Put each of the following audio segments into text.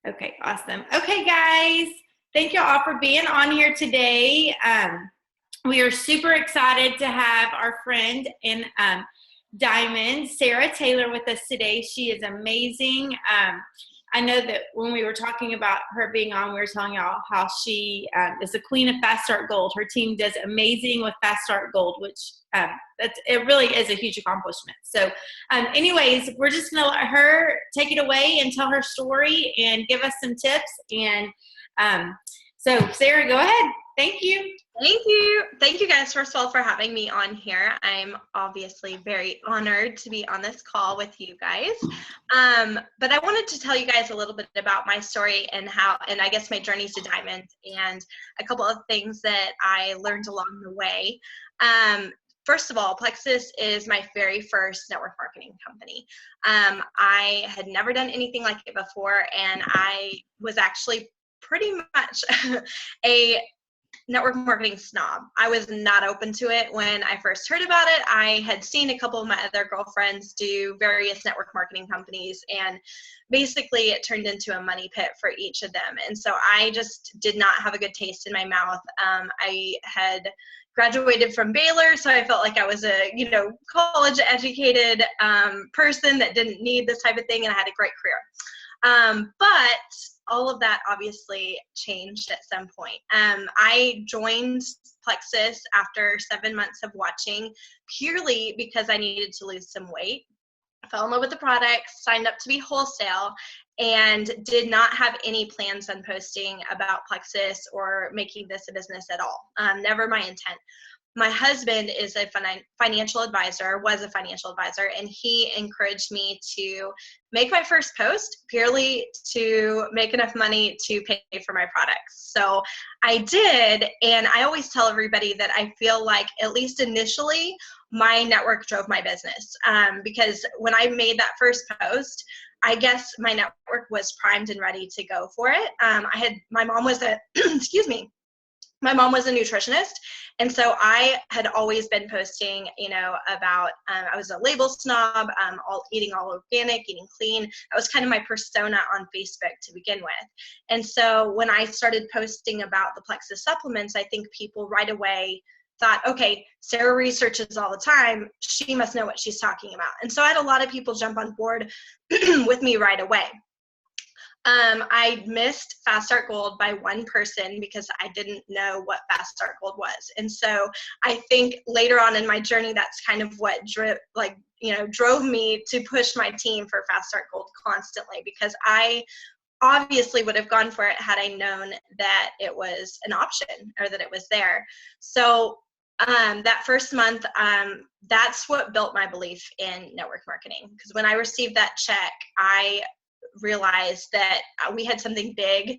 Okay, awesome. Okay, guys, thank you all for being on here today. We are super excited to have our friend in Diamond, Sarah Taylor, with us today. She is amazing. I know that when we were talking about her being on, we were telling y'all how she is the queen of Fast Start Gold. Her team does amazing with Fast Start Gold, which it really is a huge accomplishment. So anyways, we're just going to let her take it away and tell her story and give us some tips. And so Sarah, go ahead. Thank you. Thank you. Thank you guys, first of all, for having me on here. I'm obviously very honored to be on this call with you guys. But I wanted to tell you guys a little bit about my story and I guess my journeys to Diamond and a couple of things that I learned along the way. First of all, Plexus is my very first network marketing company. I had never done anything like it before, and I was actually pretty much a network marketing snob. I was not open to it when I first heard about it. I had seen a couple of my other girlfriends do various network marketing companies, and basically it turned into a money pit for each of them. And so I just did not have a good taste in my mouth. I had graduated from Baylor, so I felt like I was a, college educated person that didn't need this type of thing, and I had a great career. But all of that obviously changed at some point. I joined Plexus after 7 months of watching, purely because I needed to lose some weight. I fell in love with the product, signed up to be wholesale, and did not have any plans on posting about Plexus or making this a business at all. Never my intent. My husband is a financial advisor, was a financial advisor, and he encouraged me to make my first post purely to make enough money to pay for my products. So I did, and I always tell everybody that I feel like, at least initially, my network drove my business. Because when I made that first post, I guess my network was primed and ready to go for it. My mom was excuse me. My mom was a nutritionist, and so I had always been posting, about, I was a label snob, eating all organic, eating clean. That was kind of my persona on Facebook to begin with. And so when I started posting about the Plexus supplements, I think people right away thought, okay, Sarah researches all the time. She must know what she's talking about. And so I had a lot of people jump on board with me right away. I missed Fast Start Gold by one person because I didn't know what Fast Start Gold was. And so I think later on in my journey, that's kind of what drove me to push my team for Fast Start Gold constantly, because I obviously would have gone for it had I known that it was an option or that it was there. So that first month, that's what built my belief in network marketing. Because when I received that check, I realized that we had something big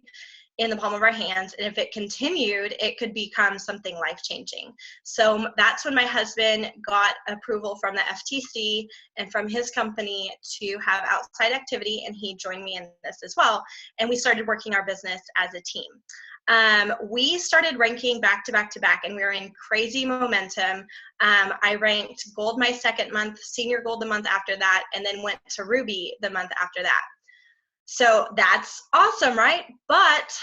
in the palm of our hands, and if it continued, it could become something life-changing. So that's when my husband got approval from the FTC and from his company to have outside activity, and he joined me in this as well, and we started working our business as a team. We started ranking back to back to back, and we were in crazy momentum. I ranked gold my second month, senior gold the month after that, and then went to ruby the month after that. So that's awesome, right? But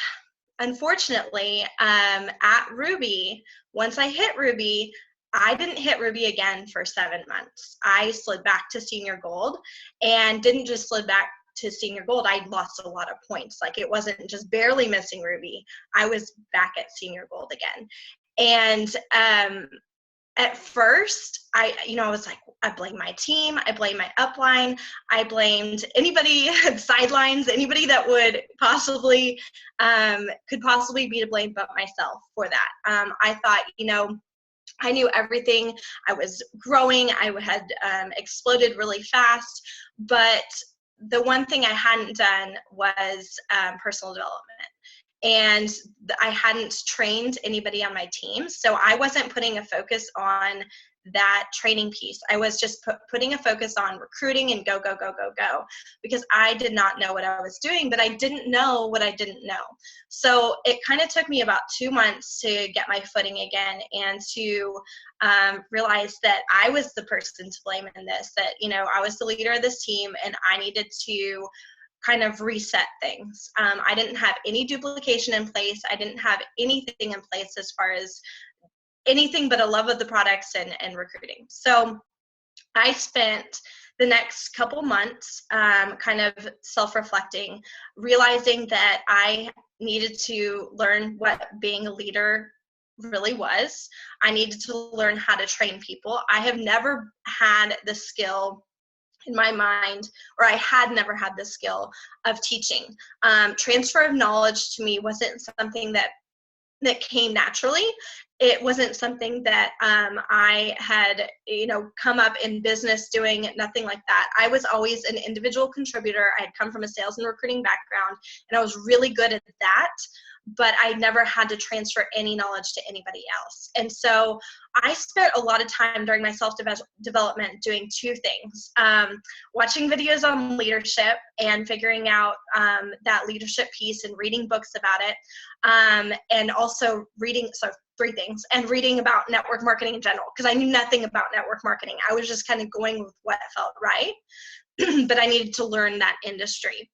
unfortunately, at ruby, once I hit ruby, I didn't hit ruby again for 7 months. I slid back to senior gold, and didn't just slid back to senior gold. I lost a lot of points. Like, it wasn't just barely missing ruby. I was back at senior gold again. And at first, I was like, I blame my team, I blame my upline, I blamed anybody, sidelines, anybody that would possibly, could possibly be to blame but myself for that. I thought, I knew everything. I was growing. I had exploded really fast. But the one thing I hadn't done was personal development. And I hadn't trained anybody on my team. So I wasn't putting a focus on that training piece. I was just putting a focus on recruiting and go, go, go, go, go, because I did not know what I was doing, but I didn't know what I didn't know. So it kind of took me about 2 months to get my footing again, and to realize that I was the person to blame in this, that, I was the leader of this team, and I needed to kind of reset things. I didn't have any duplication in place. I didn't have anything in place as far as anything but a love of the products and recruiting. So I spent the next couple months kind of self-reflecting, realizing that I needed to learn what being a leader really was. I needed to learn how to train people. I have never had the skill in my mind, or I had never had the skill of teaching. Transfer of knowledge to me wasn't something that came naturally. It wasn't something that I had, come up in business doing, nothing like that. I was always an individual contributor. I had come from a sales and recruiting background, and I was really good at that, but I never had to transfer any knowledge to anybody else. And so I spent a lot of time during my self-development doing two things, watching videos on leadership and figuring out that leadership piece and reading books about it, and also reading, so three things, and reading about network marketing in general, because I knew nothing about network marketing. I was just kind of going with what felt right, but I needed to learn that industry.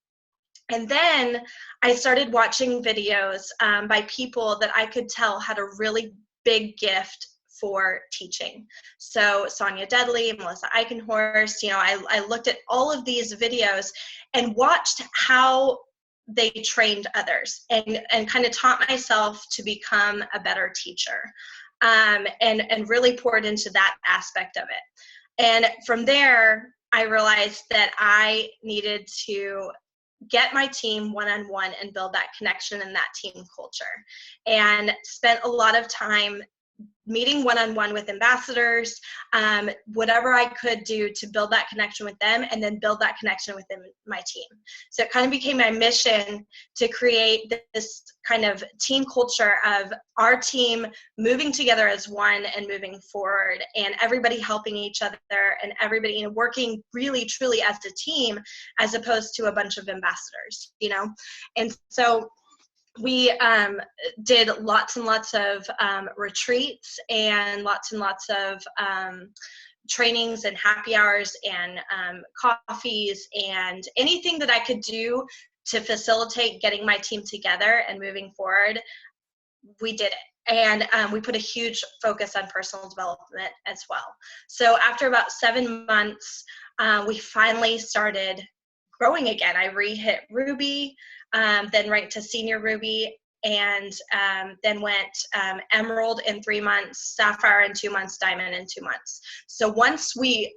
And then I started watching videos by people that I could tell had a really big gift for teaching. So Sonia Dedley, Melissa Eichenhorst, I looked at all of these videos and watched how they trained others, and kind of taught myself to become a better teacher, and really poured into that aspect of it. And from there, I realized that I needed to get my team one-on-one and build that connection and that team culture, and spent a lot of time meeting one-on-one with ambassadors, whatever I could do to build that connection with them, and then build that connection within my team. So it kind of became my mission to create this kind of team culture of our team moving together as one and moving forward, and everybody helping each other, and everybody working really truly as a team, as opposed to a bunch of ambassadors, And so we did lots and lots of retreats, and lots of trainings and happy hours and coffees, and anything that I could do to facilitate getting my team together and moving forward. We did it. And we put a huge focus on personal development as well. So after about 7 months, we finally started growing again. I re-hit Ruby, then ranked to senior Ruby, and then went Emerald in 3 months, Sapphire in 2 months, Diamond in 2 months. So once we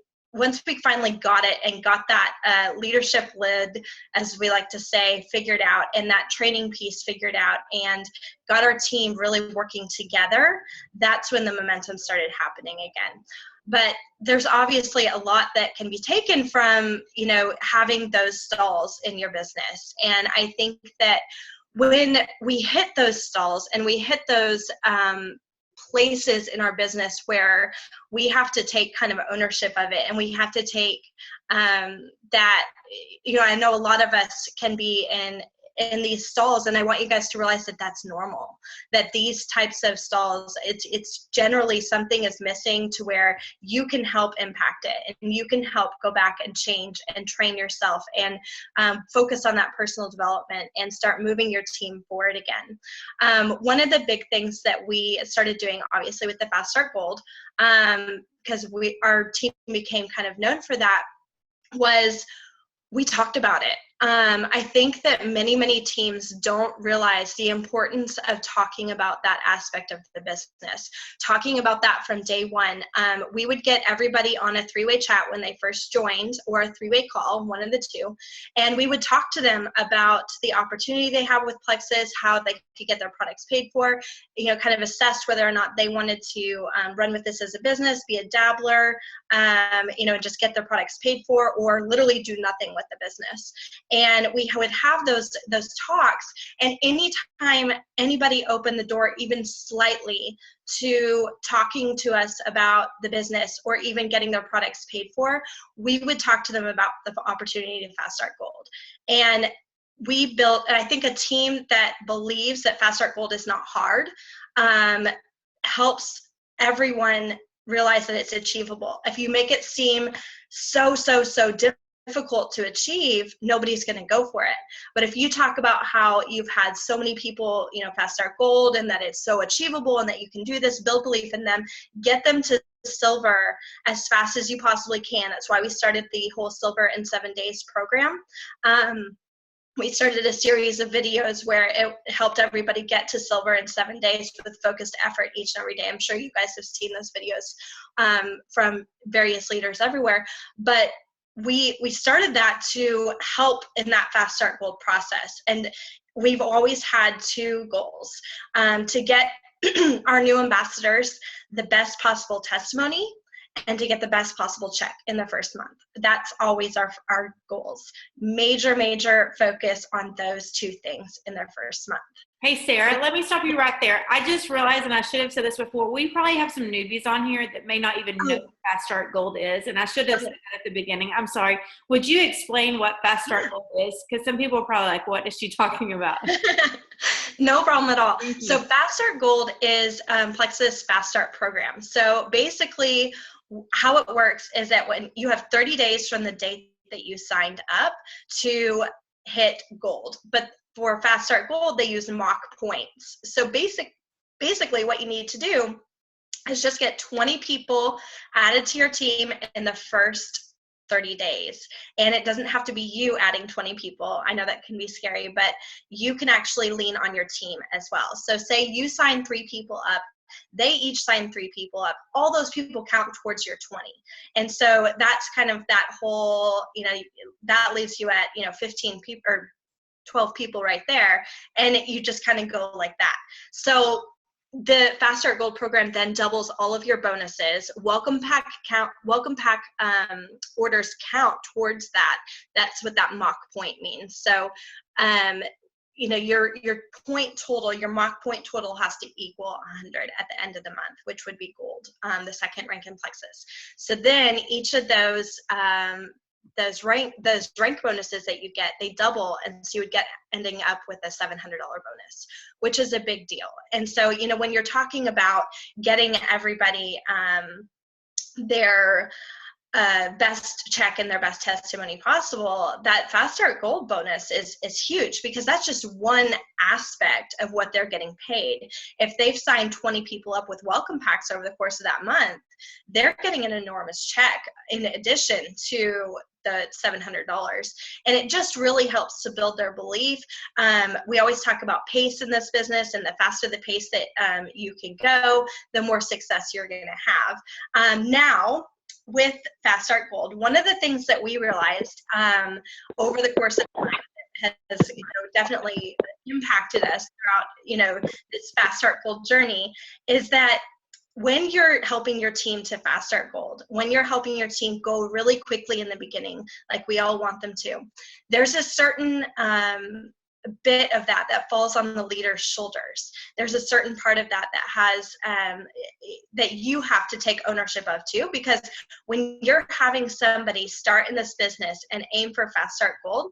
finally got it and got that leadership lid, as we like to say, figured out, and that training piece figured out, and got our team really working together, that's when the momentum started happening again. But there's obviously a lot that can be taken from, having those stalls in your business. And I think that when we hit those stalls and we hit those places in our business where we have to take kind of ownership of it, and we have to take that, I know a lot of us can be in these stalls, and I want you guys to realize that that's normal, that these types of stalls, it's generally something is missing to where you can help impact it, and you can help go back and change and train yourself, and focus on that personal development and start moving your team forward again. One of the big things that we started doing, obviously with the Fast Start Gold, because our team became kind of known for that, was we talked about it. I think that many teams don't realize the importance of talking about that aspect of the business, talking about that from day one. We would get everybody on a 3-way chat when they first joined, or a 3-way call, one of the two, and we would talk to them about the opportunity they have with Plexus, how they could get their products paid for, kind of assess whether or not they wanted to run with this as a business, be a dabbler, just get their products paid for, or literally do nothing with the business. And we would have those talks, and anytime anybody opened the door even slightly to talking to us about the business, or even getting their products paid for, we would talk to them about the opportunity to Fast Start Gold. And we built, I think, a team that believes that Fast Start Gold is not hard, helps everyone realize that it's achievable. If you make it seem so difficult, difficult to achieve, nobody's going to go for it. But if you talk about how you've had so many people, fast start gold, and that it's so achievable and that you can do this, build belief in them, get them to silver as fast as you possibly can. That's why we started the whole Silver in 7 Days program. We started a series of videos where it helped everybody get to silver in 7 days with focused effort each and every day. I'm sure you guys have seen those videos from various leaders everywhere. But we started that to help in that Fast Start Gold process. And we've always had two goals: to get our new ambassadors the best possible testimony, and to get the best possible check in the first month. That's always our goals. Major focus on those two things in their first month. Hey, Sarah, let me stop you right there. I just realized, and I should have said this before, we probably have some newbies on here that may not even know what Fast Start Gold is, and I should have said that at the beginning. I'm sorry. Would you explain what Fast Start Gold is? Because some people are probably like, what is she talking about? No problem at all. So Fast Start Gold is Plexus Fast Start program. So basically, how it works is that when you have 30 days from the date that you signed up to hit gold, but for Fast Start Gold, they use mock points. So basically what you need to do is just get 20 people added to your team in the first 30 days. And it doesn't have to be you adding 20 people. I know that can be scary, but you can actually lean on your team as well. So say you sign 3 people up, they each sign 3 people up. All those people count towards your 20. And so that's kind of that whole, that leaves you at, 15 people or 12 people right there. And you just kind of go like that. So the Fast Start Gold program then doubles all of your bonuses. Welcome pack orders count towards that. That's what that mock point means. So, your point total, your mock point total has to equal 100 at the end of the month, which would be gold, the second rank in Plexus. So then each of those rank bonuses that you get, they double, and so you would get ending up with a $700 bonus, which is a big deal. And so when you're talking about getting everybody their best check and their best testimony possible, that Fast Start Gold bonus is huge, because that's just one aspect of what they're getting paid. If they've signed 20 people up with welcome packs over the course of that month, they're getting an enormous check in addition to the $700. And it just really helps to build their belief. We always talk about pace in this business, and the faster the pace that you can go, the more success you're going to have. Now, with Fast Start Gold, one of the things that we realized over the course of time that has definitely impacted us throughout this Fast Start Gold journey is that when you're helping your team to Fast Start Gold, when you're helping your team go really quickly in the beginning, like we all want them to, there's a certain bit of that falls on the leader's shoulders. There's a certain part of that has that you have to take ownership of too, because when you're having somebody start in this business and aim for Fast Start Gold,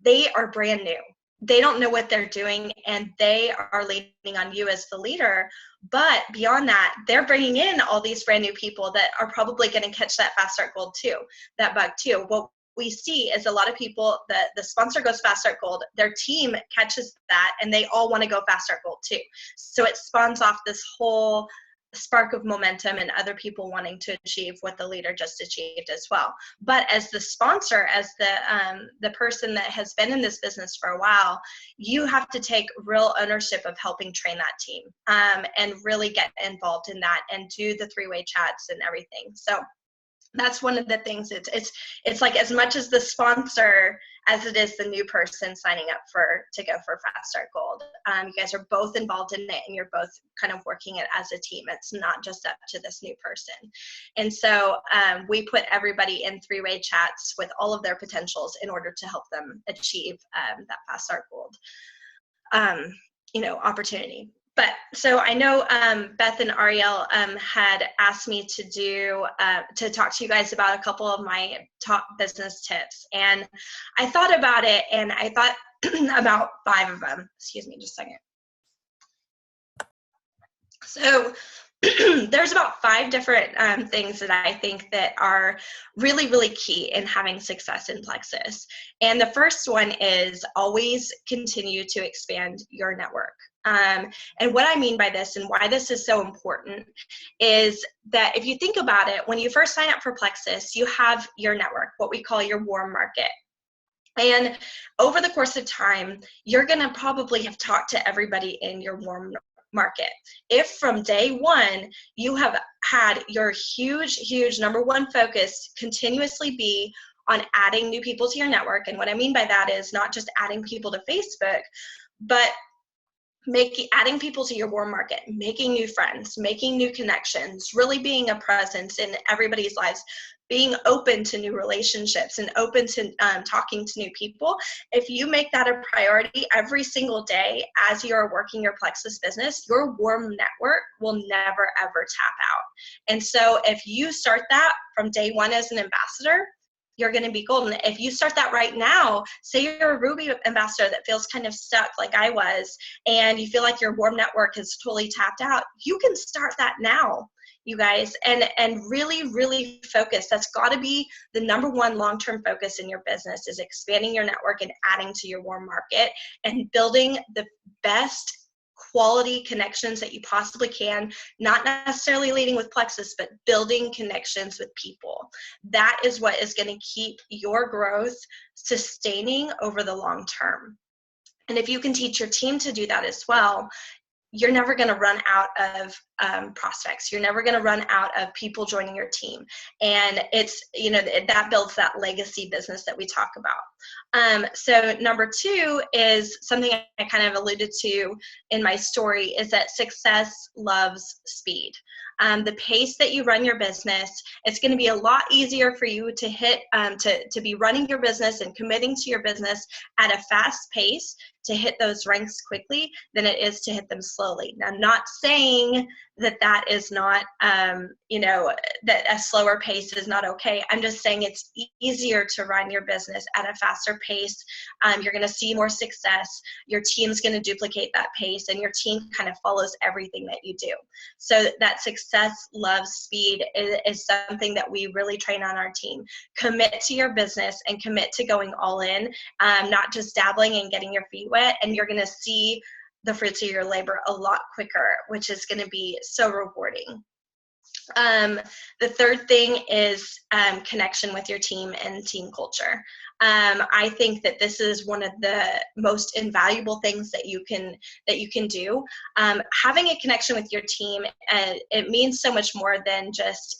they are brand new. They don't know what they're doing, and they are leaning on you as the leader. But beyond that, they're bringing in all these brand new people that are probably going to catch that Fast Start Gold too, that bug too. What we see is a lot of people that the sponsor goes Fast Start Gold, their team catches that, and they all want to go Fast Start Gold too. So it spawns off this whole spark of momentum and other people wanting to achieve what the leader just achieved as well. But as the sponsor, as the person that has been in this business for a while, you have to take real ownership of helping train that team and really get involved in that and do the 3-way chats and everything. So that's one of the things. It's like as much as the sponsor as it is the new person signing up to go for Fast Start Gold. You guys are both involved in it, and you're both kind of working it as a team. It's not just up to this new person. And so we put everybody in 3-way chats with all of their potentials in order to help them achieve that Fast Start Gold opportunity. But so I know Beth and Ariele had asked me to talk to you guys about a couple of my top business tips. And I thought about it, and I thought about 5 of them. Excuse me just a second. So there's about 5 different things that I think that are really, really key in having success in Plexus. And the first one is always continue to expand your network. And what I mean by this and why this is so important is that if you think about it, when you first sign up for Plexus, you have your network, what we call your warm market. And over the course of time, you're going to probably have talked to everybody in your warm market. If from day one, you have had your huge number one focus continuously be on adding new people to your network, and what I mean by that is not just adding people to Facebook, but adding people to your warm market, making new friends, making new connections, really being a presence in everybody's lives, being open to new relationships and open to talking to new people. If you make that a priority every single day as you're working your Plexus business, your warm network will never ever tap out. And so if you start that from day one as an ambassador, you're going to be golden. If you start that right now, say you're a Ruby ambassador that feels kind of stuck like I was, and you feel like your warm network is totally tapped out, you can start that now, you guys, and really focus. That's got to be the number one long-term focus in your business, is expanding your network and adding to your warm market and building the best quality connections that you possibly can, not necessarily leading with Plexus, but building connections with people. That is what is going to keep your growth sustaining over the long term. And if you can teach your team to do that as well, you're never going to run out of prospects. You're never going to run out of people joining your team. And it's, that builds that legacy business that we talk about. So number 2 is something I kind of alluded to in my story, is that success loves speed. The pace that you run your business, it's going to be a lot easier for you to hit, to be running your business and committing to your business at a fast pace, to hit those ranks quickly, than it is to hit them slowly. Now, I'm not saying that is not, that a slower pace is not okay. I'm just saying it's easier to run your business at a faster pace. You're going to see more success. Your team's going to duplicate that pace, and your team kind of follows everything that you do. So that success loves speed is something that we really train on our team. Commit to your business and commit to going all in, not just dabbling and getting your feet wet, and you're going to see the fruits of your labor a lot quicker, which is going to be so rewarding. The third thing is connection with your team and team culture. I think that this is one of the most invaluable things that you can do. Having a connection with your team, it means so much more than just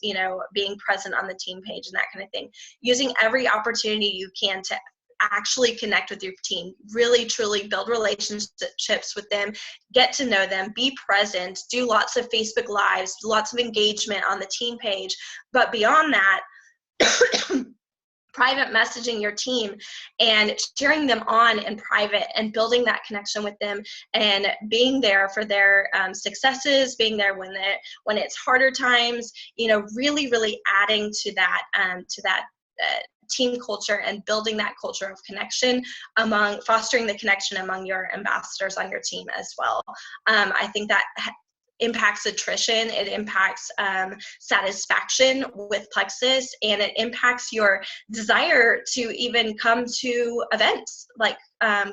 being present on the team page and that kind of thing. Using every opportunity you can to actually connect with your team, really truly build relationships with them, get to know them, be present, do lots of Facebook Lives, lots of engagement on the team page. But beyond that, private messaging your team and cheering them on in private and building that connection with them and being there for their successes, being there when it's harder times, really adding to that team culture and building that culture of connection, fostering the connection among your ambassadors on your team as well. I think that impacts attrition, it impacts satisfaction with Plexus, and it impacts your desire to even come to events like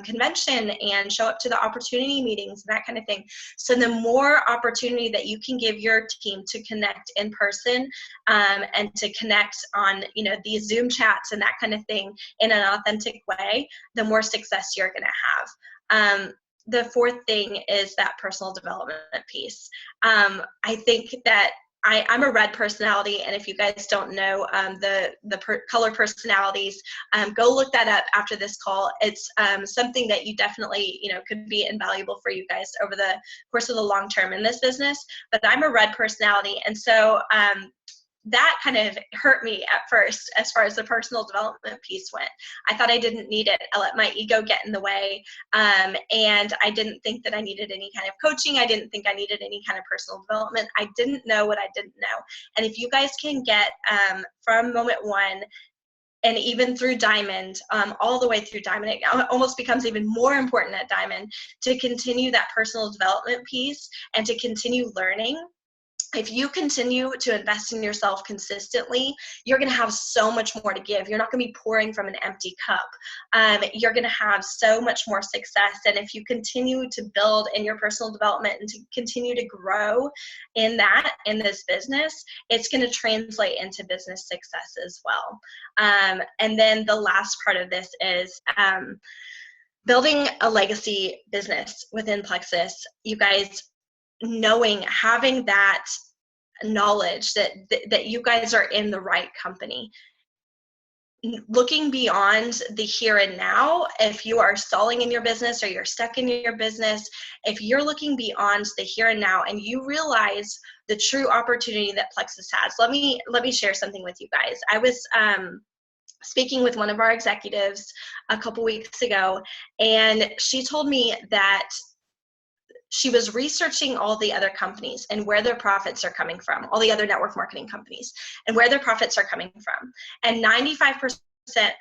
convention and show up to the opportunity meetings and that kind of thing. So the more opportunity that you can give your team to connect in person and to connect on these Zoom chats and that kind of thing in an authentic way, the more success you're going to have. The fourth thing is that personal development piece. I think that I'm a red personality, and if you guys don't know color personalities, go look that up after this call. It's something that you definitely could be invaluable for you guys over the course of the long term in this business. But I'm a red personality, and so that kind of hurt me at first as far as the personal development piece went. I thought I didn't need it. I let my ego get in the way, and I didn't think that I needed any kind of coaching. I didn't think I needed any kind of personal development. I didn't know what I didn't know. And if you guys can get from moment one and even through Diamond, all the way through Diamond, it almost becomes even more important at Diamond to continue that personal development piece and to continue learning. if you continue to invest in yourself consistently, you're going to have so much more to give. You're not going to be pouring from an empty cup. You're going to have so much more success. And if you continue to build in your personal development and to continue to grow in this business, it's going to translate into business success as well. And then the last part of this is building a legacy business within Plexus. You guys, having that knowledge that you guys are in the right company, looking beyond the here and now. If you are stalling in your business or you're stuck in your business, if you're looking beyond the here and now and you realize the true opportunity that Plexus has, let me share something with you guys. I was speaking with one of our executives a couple weeks ago, and she told me that she was researching all the other companies and where their profits are coming from, all the other network marketing companies and where their profits are coming from. And 95%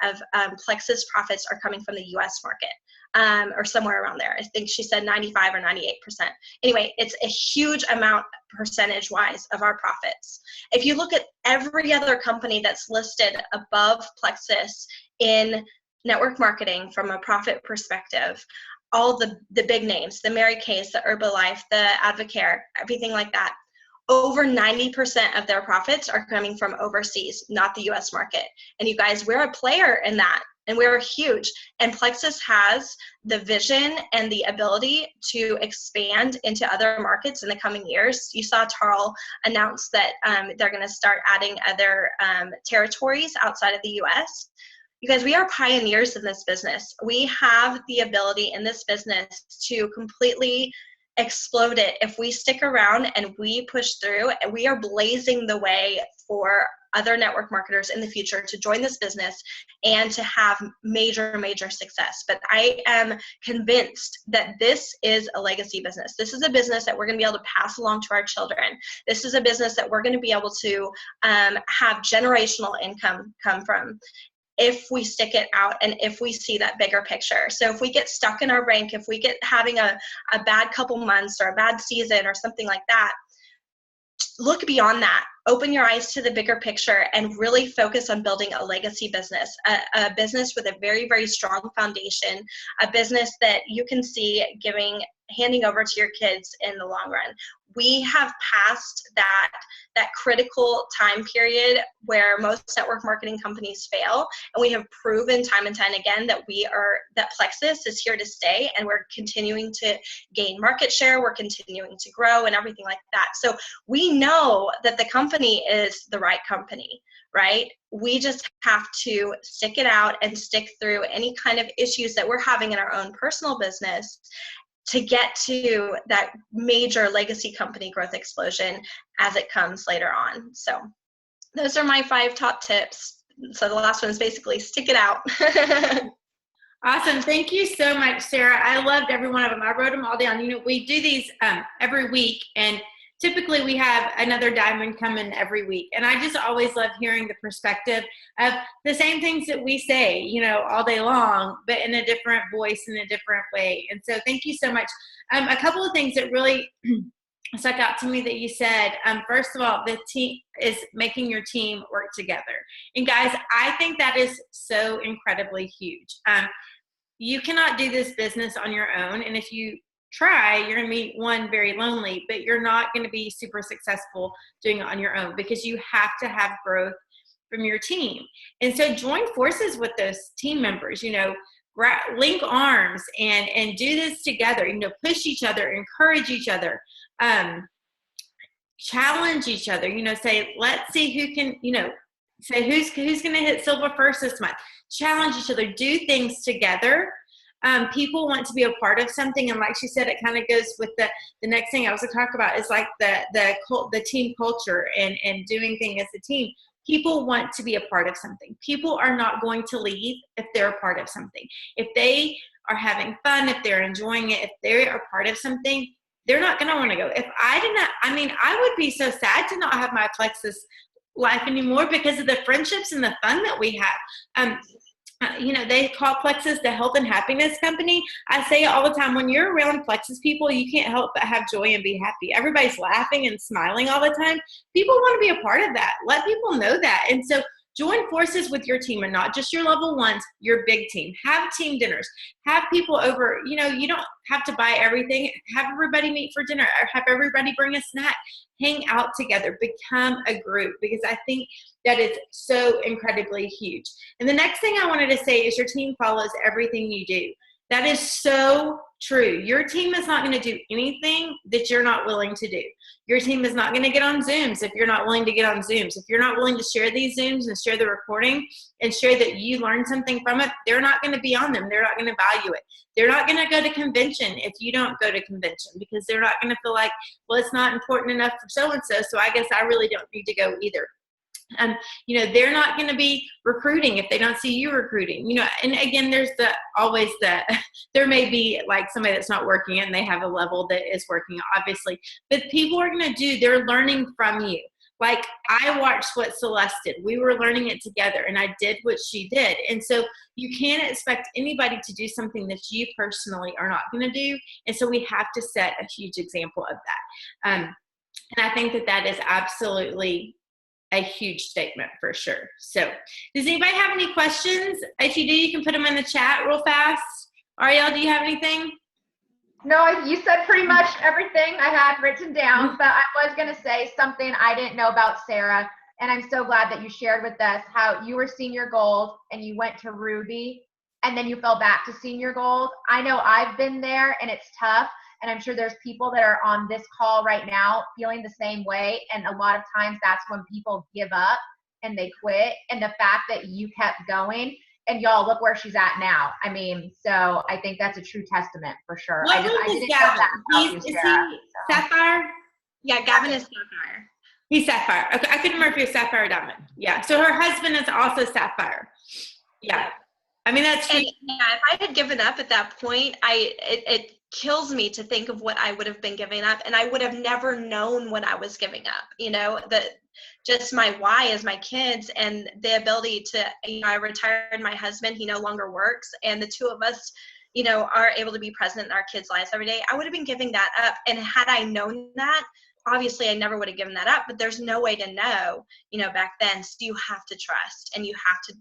of Plexus profits are coming from the US market, or somewhere around there. I think she said 95 or 98%. Anyway, it's a huge amount percentage-wise of our profits. If you look at every other company that's listed above Plexus in network marketing from a profit perspective, all the big names, the Mary Kay's, the Herbalife, the Advocare, everything like that, over 90% of their profits are coming from overseas, not the US market. And you guys, we're a player in that, and we're huge. And Plexus has the vision and the ability to expand into other markets in the coming years. You saw Tarl announce that they're going to start adding other territories outside of the US. You guys, we are pioneers in this business. We have the ability in this business to completely explode it if we stick around and we push through, and we are blazing the way for other network marketers in the future to join this business and to have major, major success. But I am convinced that this is a legacy business. This is a business that we're going to be able to pass along to our children. This is a business that we're going to be able to have generational income come from, if we stick it out and if we see that bigger picture. So if we get stuck in our rank, if we get having a bad couple months or a bad season or something like that, look beyond that. Open your eyes to the bigger picture and really focus on building a legacy business, a business with a very, very strong foundation, a business that you can see handing over to your kids in the long run. We have passed that critical time period where most network marketing companies fail, and we have proven time and time again that Plexus is here to stay, and we're continuing to gain market share, we're continuing to grow and everything like that. So we know that the company is the right company, right? We just have to stick it out and stick through any kind of issues that we're having in our own personal business to get to that major legacy company growth explosion as it comes later on. So those are my 5 top tips. So the last one is basically stick it out. Awesome. Thank you so much, Sarah. I loved every one of them. I wrote them all down. We do these every week, and typically we have another diamond come in every week. And I just always love hearing the perspective of the same things that we say, all day long, but in a different voice, in a different way. And so thank you so much. A couple of things that really stuck out to me that you said. First of all, the team is making your team work together. And guys, I think that is so incredibly huge. You cannot do this business on your own. And if you try, you're going to be very lonely, but you're not going to be super successful doing it on your own, because you have to have growth from your team. And so join forces with those team members, link arms and do this together, push each other, encourage each other, challenge each other, say, let's see who can, say who's going to hit silver first this month. Challenge each other, do things together. People want to be a part of something, and like she said, it kind of goes with the next thing I was going to talk about is like the team culture and doing things as a team. People want to be a part of something. People are not going to leave if they're a part of something. If they are having fun, if they're enjoying it, if they are part of something, they're not going to want to go. If I did not, I would be so sad to not have my Plexus life anymore because of the friendships and the fun that we have. they call Plexus the health and happiness company. I say it all the time. When you're around Plexus people, you can't help but have joy and be happy. Everybody's laughing and smiling all the time. People want to be a part of that. Let people know that. And so join forces with your team, and not just your level ones, your big team. Have team dinners. Have people over. You don't have to buy everything. Have everybody meet for dinner, or have everybody bring a snack. Hang out together. Become a group, because I think that is so incredibly huge. And the next thing I wanted to say is your team follows everything you do. That is so true. Your team is not going to do anything that you're not willing to do. Your team is not going to get on Zooms if you're not willing to get on Zooms. If you're not willing to share these Zooms and share the recording and share that you learned something from it, they're not going to be on them. They're not going to value it. They're not going to go to convention if you don't go to convention, because they're not going to feel like, well, it's not important enough for so-and-so, so I guess I really don't need to go either. They're not going to be recruiting if they don't see you recruiting, and again, there's there may be like somebody that's not working and they have a level that is working, obviously, but people are going to they're learning from you. Like, I watched what Celeste did. We were learning it together, and I did what she did. And so you can't expect anybody to do something that you personally are not going to do. And so we have to set a huge example of that. And I think that is absolutely a huge statement for sure. So does anybody have any questions? If you do, you can put them in the chat real fast. Ariele, do you have anything? No, you said pretty much everything I had written down, but I was going to say something I didn't know about Sarah, and I'm so glad that you shared with us how you were senior gold and you went to Ruby and then you fell back to senior gold. I know I've been there, and it's tough. And I'm sure there's people that are on this call right now feeling the same way. And a lot of times that's when people give up and they quit. And the fact that you kept going, and y'all, look where she's at now. I mean, so I think that's a true testament for sure. What I didn't know Gavin? that about you, Sarah, Is he Sapphire? Yeah, Gavin is Sapphire. He's Sapphire. Okay, I couldn't remember if he was Sapphire or Diamond. Yeah, so her husband is also Sapphire. Yeah. I mean, that's true. And yeah, if I had given up at that point, it kills me to think of what I would have been giving up, and I would have never known what I was giving up. Just my why is my kids, and the ability to, I retired my husband, he no longer works, and the two of us, are able to be present in our kids' lives every day. I would have been giving that up, and had I known that, obviously I never would have given that up, but there's no way to know, back then. So you have to trust, and you have to,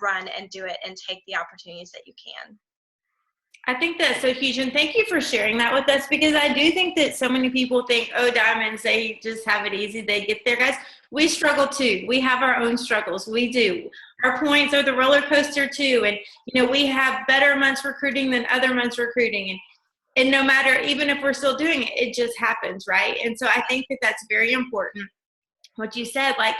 run and do it and take the opportunities that you can. I think that's so huge, and thank you for sharing that with us, because I do think that so many people think, oh, diamonds, they just have it easy, they get there. Guys, we struggle too. We have our own struggles. We do. Our points are the roller coaster too, and we have better months recruiting than other months recruiting, and no matter, even if we're still doing it, it just happens, right? And so I think that that's very important. What you said, like,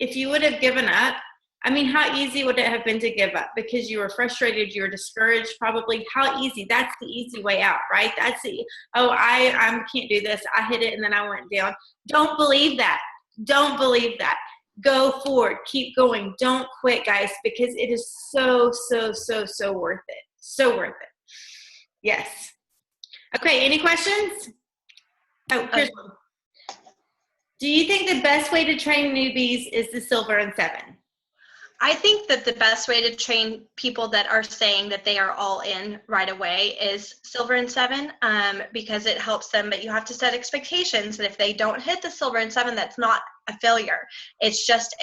if you would have given up, I mean, how easy would it have been to give up? Because you were frustrated, you were discouraged, probably. How easy? That's the easy way out, right? That's I can't do this. I hit it and then I went down. Don't believe that. Don't believe that. Go forward. Keep going. Don't quit, guys, because it is so, so, so, so worth it. So worth it. Yes. Okay, any questions? Oh, here's one. Do you think the best way to train newbies is the Silver and 7? I think that the best way to train people that are saying that they are all in right away is Silver and 7, because it helps them, but you have to set expectations that if they don't hit the Silver and 7, that's not a failure. It's just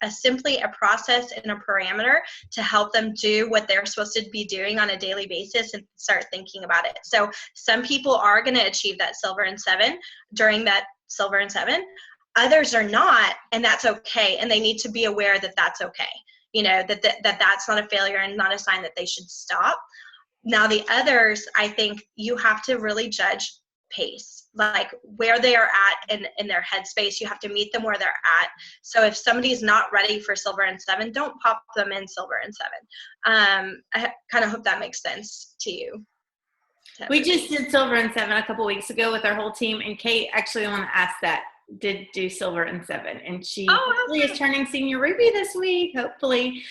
simply a process and a parameter to help them do what they're supposed to be doing on a daily basis and start thinking about it. So some people are going to achieve that Silver and 7 during that Silver and 7. Others are not, and that's okay. And they need to be aware that that's okay. That's not a failure and not a sign that they should stop. Now, the others, I think you have to really judge pace, like where they are at in their headspace. You have to meet them where they're at. So if somebody's not ready for Silver and 7, don't pop them in Silver and 7. I kind of hope that makes sense to you. We just did Silver and 7 a couple weeks ago with our whole team, and Kate actually want to ask that. Did do Silver and 7, and she hopefully is turning senior Ruby this week, hopefully.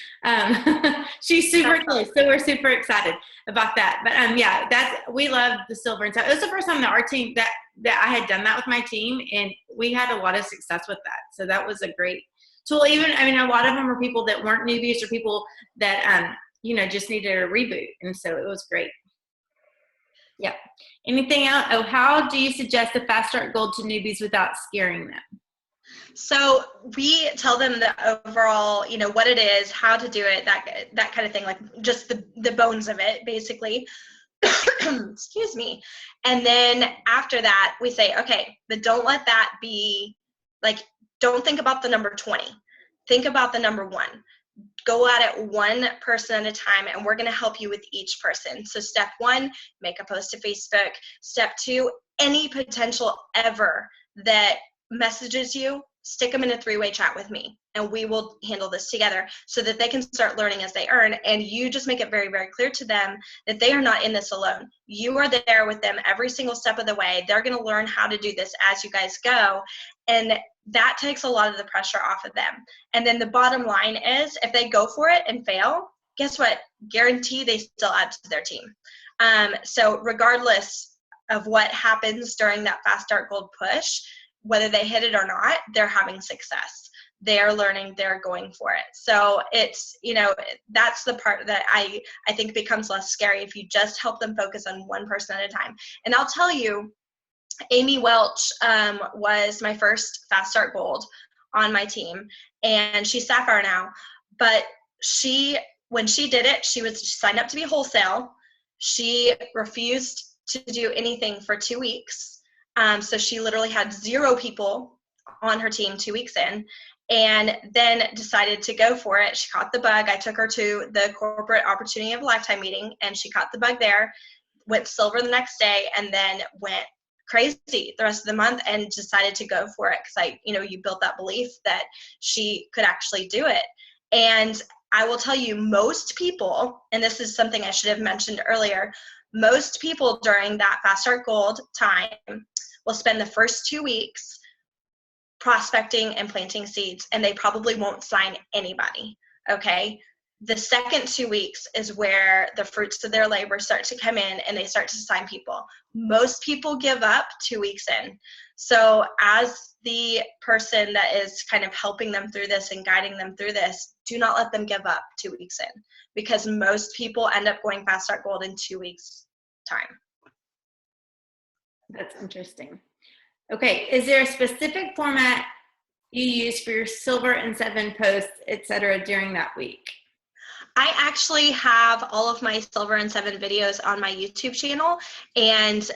She's super close, so we're super excited about that. But we love the Silver and 7. It was the first time that our team that I had done that with my team, and we had a lot of success with that. So that was a great tool. A lot of them were people that weren't newbies or people that just needed a reboot. And so it was great. Yep. Anything else? Oh, how do you suggest a fast start goal to newbies without scaring them? So we tell them the overall, what it is, how to do it, that kind of thing, like just the bones of it, basically. Excuse me. And then after that, we say, okay, but don't let that be like, don't think about the number 20. Think about the number 1. Go at it one person at a time, and we're going to help you with each person. So step 1, make a post to Facebook. Step 2, any potential ever that messages you, stick them in a 3-way chat with me, and we will handle this together so that they can start learning as they earn. And you just make it very, very clear to them that they are not in this alone. You are there with them every single step of the way. They're going to learn how to do this as you guys go. And that takes a lot of the pressure off of them. And then the bottom line is, if they go for it and fail, guess what? Guarantee they still add to their team. So regardless of what happens during that Fast Start Gold push, whether they hit it or not, they're having success. They're learning, they're going for it. So it's, that's the part that I think becomes less scary if you just help them focus on one person at a time. And I'll tell you, Amy Welch was my first Fast Start Gold on my team, and she's Sapphire now. But when she did it, she signed up to be wholesale. She refused to do anything for 2 weeks. So she literally had 0 people on her team 2 weeks in, and then decided to go for it. She caught the bug. I took her to the Corporate Opportunity of a Lifetime meeting, and she caught the bug there, went silver the next day, and then went crazy the rest of the month and decided to go for it because you built that belief that she could actually do it. And I will tell you, most people, and this is something I should have mentioned earlier, most people during that Fast Start Gold time will spend the first 2 weeks prospecting and planting seeds, and they probably won't sign anybody, okay? The second 2 weeks is where the fruits of their labor start to come in, and they start to sign people. Most people give up 2 weeks in. So as the person that is kind of helping them through this and guiding them through this, do not let them give up 2 weeks in, because most people end up going Fast Start Gold in 2 weeks time. That's interesting. Okay, is there a specific format you use for your silver and 7 posts, etc., during that week? I actually have all of my silver and 7 videos on my YouTube channel, and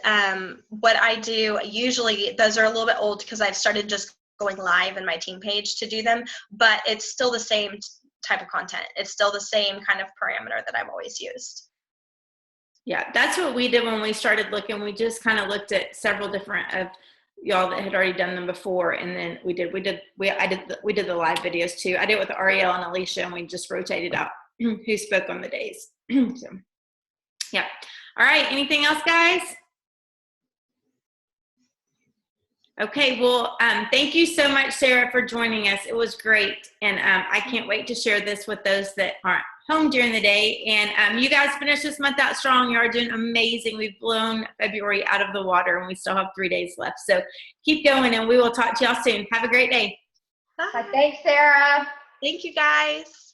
what I do, usually those are a little bit old because I've started just going live in my team page to do them, but it's still the same type of content. It's still the same kind of parameter that I've always used. Yeah, that's what we did when we started looking. We just kind of looked at several different of y'all that had already done them before, and then we did the live videos too. I did it with Ariele and Alicia, and we just rotated out who spoke on the days. So, yeah. All right. Anything else, guys? Okay. Well, thank you so much, Sarah, for joining us. It was great, and I can't wait to share this with those that aren't home during the day. And you guys finished this month out strong. You are doing amazing. We've blown February out of the water, and we still have 3 days left. So keep going, and we will talk to y'all soon. Have a great day. Bye. Thanks, Sarah. Thank you, guys.